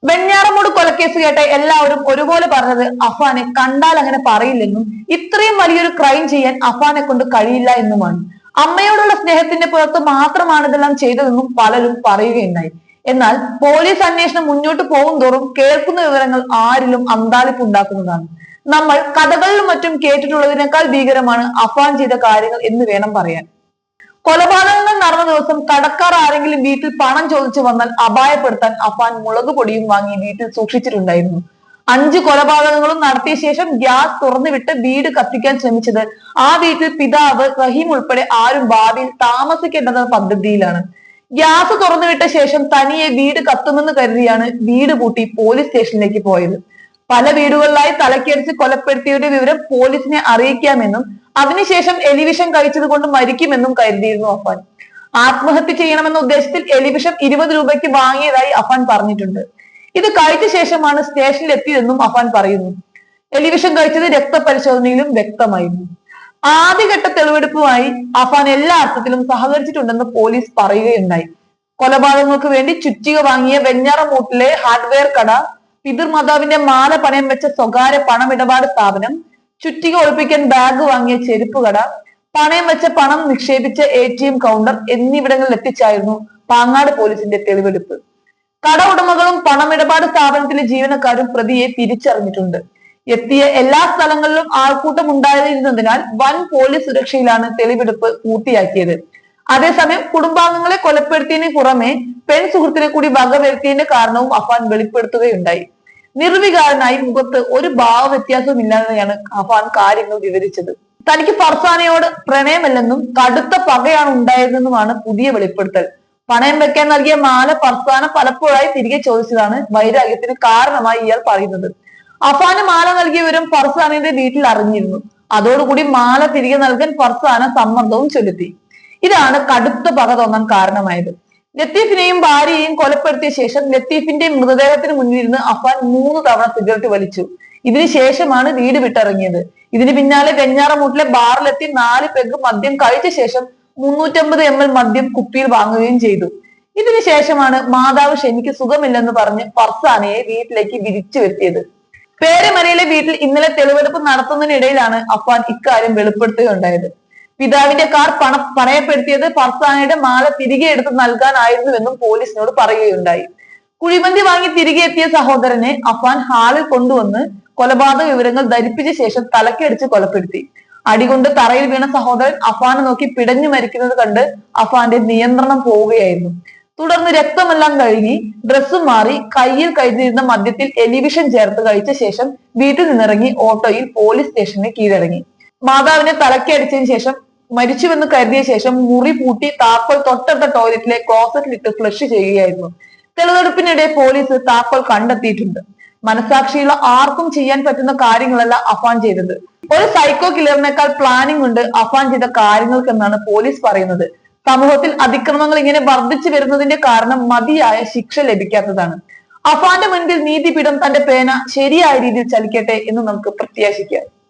വെഞ്ഞാറമൂട് കൊലക്കേസ് കേട്ട എല്ലാവരും ഒരുപോലെ പറഞ്ഞത് അഫാനെ കണ്ടാൽ അങ്ങനെ പറയില്ലെന്നും ഇത്രയും വലിയൊരു ക്രൈം ചെയ്യാൻ അഫാനെ കൊണ്ട് കഴിയില്ല എന്നുമാണ്. അമ്മയോടുള്ള സ്നേഹത്തിന്റെ പുറത്ത് മാത്രമാണ് ഇതെല്ലാം ചെയ്തതെന്നും പലരും പറയുകയുണ്ടായി. എന്നാൽ പോലീസ് അന്വേഷണം മുന്നോട്ട് പോകും തോറും കേൾക്കുന്ന വിവരങ്ങൾ ആരിലും അന്താളിപ്പ് ഉണ്ടാക്കുന്നതാണ്. നമ്മൾ കഥകളിലും മറ്റും കേട്ടിട്ടുള്ളതിനേക്കാൾ ഭീകരമാണ് അഫാൻ ചെയ്ത കാര്യങ്ങൾ എന്ന് വേണം പറയാൻ. കൊലപാതകങ്ങൾ നടന്ന ദിവസം കടക്കാർ ആരെങ്കിലും വീട്ടിൽ പണം ചോദിച്ചു വന്നാൽ അപായപ്പെടുത്താൻ അഫാൻ മുളക് പൊടിയും വാങ്ങി വീട്ടിൽ സൂക്ഷിച്ചിട്ടുണ്ടായിരുന്നു. 5 കൊലപാതകങ്ങളും നടത്തിയ ശേഷം ഗ്യാസ് തുറന്നുവിട്ട് വീട് കത്തിക്കാൻ ശ്രമിച്ചത് ആ വീട്ടിൽ പിതാവ് റഹീം ഉൾപ്പെടെ ആരും ഭാവിയിൽ താമസിക്കേണ്ടെന്ന പദ്ധതിയിലാണ്. ഗ്യാസ് തുറന്നുവിട്ട ശേഷം തനിയെ വീട് കത്തുമെന്ന് കരുതിയാണ് വീട് പൂട്ടി പോലീസ് സ്റ്റേഷനിലേക്ക് പോയത്. പല വീടുകളിലായി തലക്കടിച്ച് കൊലപ്പെടുത്തിയവരുടെ വിവരം പോലീസിനെ അറിയിക്കാമെന്നും അതിനുശേഷം എലിവിഷം കഴിച്ചത് കൊണ്ട് മരിക്കുമെന്നും കരുതിയിരുന്നു അഫാൻ. ആത്മഹത്യ ചെയ്യണമെന്ന ഉദ്ദേശത്തിൽ എലിവിഷം 20 രൂപയ്ക്ക് വാങ്ങിയതായി അഫാൻ പറഞ്ഞിട്ടുണ്ട്. ഇത് കഴിച്ച ശേഷമാണ് സ്റ്റേഷനിൽ എത്തിയതെന്നും അഫാൻ പറയുന്നു. എലിവിഷം കഴിച്ചത് രക്തപരിശോധനയിലും വ്യക്തമായിരുന്നു. ആദ്യഘട്ട തെളിവെടുപ്പുമായി അഫാൻ എല്ലാ അർത്ഥത്തിലും സഹകരിച്ചിട്ടുണ്ടെന്ന് പോലീസ് പറയുകയുണ്ടായി. കൊലപാതകങ്ങൾക്ക് വേണ്ടി ചുറ്റിക വാങ്ങിയ വെഞ്ഞാറമൂട്ടിലെ ഹാർഡ്വെയർ കട, പിതൃമാതാവിന്റെ മാല പണയം വെച്ച സ്വകാര്യ പണമിടപാട് സ്ഥാപനം, ചുറ്റിക ഒളിപ്പിക്കാൻ ബാഗ് വാങ്ങിയ ചെരുപ്പ് കട, പണയം വെച്ച പണം നിക്ഷേപിച്ച ATM കൗണ്ടർ എന്നിവിടങ്ങളിൽ എത്തിച്ചായിരുന്നു പാങ്ങാട് പോലീസിന്റെ തെളിവെടുപ്പ്. കട ഉടമകളും പണമിടപാട് സ്ഥാപനത്തിലെ ജീവനക്കാരും പ്രതിയെ തിരിച്ചറിഞ്ഞിട്ടുണ്ട്. എത്തിയ എല്ലാ സ്ഥലങ്ങളിലും ആൾക്കൂട്ടം ഉണ്ടായിരുന്നതിനാൽ വൻ പോലീസ് സുരക്ഷയിലാണ് തെളിവെടുപ്പ് പൂർത്തിയാക്കിയത്. അതേസമയം കുടുംബാംഗങ്ങളെ കൊലപ്പെടുത്തിയതിന് പുറമെ പെൺ സുഹൃത്തിനെ കൂടി വകവരുത്തിയതിന്റെ കാരണവും അഫാൻ വെളിപ്പെടുത്തുകയുണ്ടായി. നിർവികാരനായി മുഖത്ത് ഒരു ഭാവ വ്യത്യാസവും ഇല്ലാതെയാണ് അഫാൻ കാര്യങ്ങൾ വിവരിച്ചത്. തനിക്ക് ഫർസാനയോട് പ്രണയമല്ലെന്നും കടുത്ത പകയാണ് ഉണ്ടായതെന്നുമാണ് പുതിയ വെളിപ്പെടുത്തൽ. പണയം വെക്കാൻ നൽകിയ മാല ഫർസാന പലപ്പോഴായി തിരികെ ചോദിച്ചതാണ് വൈരാഗ്യത്തിന് കാരണമായി ഇയാൾ പറയുന്നത്. അഫാന് മാല നൽകിയ വിവരം ഫർസാനയുടെ വീട്ടിൽ അറിഞ്ഞിരുന്നു. അതോടുകൂടി മാല തിരികെ നൽകാൻ ഫർസാന സമ്മർദ്ദവും ചെലുത്തി. ഇതാണ് കടുത്ത പക തോന്നാൻ കാരണമായത്. ലത്തീഫിനെയും ഭാര്യയെയും കൊലപ്പെടുത്തിയ ശേഷം ലത്തീഫിന്റെ മൃതദേഹത്തിന് മുന്നിലിരുന്ന് അഫാൻ 3 തവണ സിഗരറ്റ് വലിച്ചു. ഇതിനുശേഷമാണ് വീട് വിട്ടിറങ്ങിയത്. ഇതിന് പിന്നാലെ വെഞ്ഞാറമൂട്ടിലെ ബാറിലെത്തി 4 പെഗ് മദ്യം കഴിച്ച ശേഷം 350 ml മദ്യം കുപ്പിയിൽ വാങ്ങുകയും ചെയ്തു. ഇതിനുശേഷമാണ് മാതാവ് ഷെനിക്ക് സുഖമില്ലെന്ന് പറഞ്ഞ് ഫർസാനയെ വീട്ടിലേക്ക് വിരിച്ചു വരുത്തിയത്. പേരമരയിലെ വീട്ടിൽ ഇന്നലെ തെളിവെടുപ്പ് നടത്തുന്നതിനിടയിലാണ് അഫാൻ ഇക്കാര്യം വെളിപ്പെടുത്തുകയുണ്ടായത്. പിതാവിന്റെ കാർ പണയപ്പെടുത്തിയത് ഫർസാനയുടെ മാല തിരികെ എടുത്ത് നൽകാനായിരുന്നുവെന്നും പോലീസിനോട് പറയുകയുണ്ടായി. കുഴിമന്തി വാങ്ങി തിരികെ എത്തിയ സഹോദരനെ അഫാൻ ഹാളിൽ കൊണ്ടുവന്ന് കൊലപാതക വിവരങ്ങൾ ധരിപ്പിച്ച ശേഷം തലക്കടിച്ച് കൊലപ്പെടുത്തി. അടികൊണ്ട് തറയിൽ വീണ സഹോദരൻ അഫാനെ നോക്കി പിടഞ്ഞു മരിക്കുന്നത് കണ്ട് അഫാന്റെ നിയന്ത്രണം പോവുകയായിരുന്നു. തുടർന്ന് രക്തമെല്ലാം കഴുകി ഡ്രസ്സും മാറി കയ്യിൽ കരുതിയിരുന്ന മദ്യത്തിൽ എലിവിഷൻ ചേർത്ത് കഴിച്ച ശേഷം വീട്ടിൽ നിന്നിറങ്ങി ഓട്ടോയിൽ പോലീസ് സ്റ്റേഷനെ കീഴടങ്ങി. മാതാവിനെ തലക്കടിച്ചതിന് ശേഷം മരിച്ചുവെന്ന് കരുതിയ ശേഷം മുറി പൂട്ടി താക്കോൽ തൊട്ടടുത്ത ടോയ്ലറ്റിലെ ക്ലോസറ്റിലിട്ട് ഫ്ലഷ് ചെയ്യുകയായിരുന്നു. തെളിവെടുപ്പിനിടെ പോലീസ് താക്കോൽ കണ്ടെത്തിയിട്ടുണ്ട്. മനസാക്ഷിയുള്ള ആർക്കും ചെയ്യാൻ പറ്റുന്ന കാര്യങ്ങളല്ല അഫാൻ ചെയ്തത്. ഒരു സൈക്കോ കില്ലറിനേക്കാൾ പ്ലാനിംഗ് ഉണ്ട് അഫാൻ ചെയ്ത കാര്യങ്ങൾക്കെന്നാണ് പോലീസ് പറയുന്നത്. സമൂഹത്തിൽ അതിക്രമങ്ങൾ ഇങ്ങനെ വർദ്ധിച്ചു വരുന്നതിന്റെ കാരണം മതിയായ ശിക്ഷ ലഭിക്കാത്തതാണ്. അഫാന്റെ മുൻപിൽ നീതിപീഠം തന്റെ പേന ശരിയായ രീതിയിൽ ചലിക്കട്ടെ എന്ന് നമുക്ക് പ്രത്യാശിക്കാം.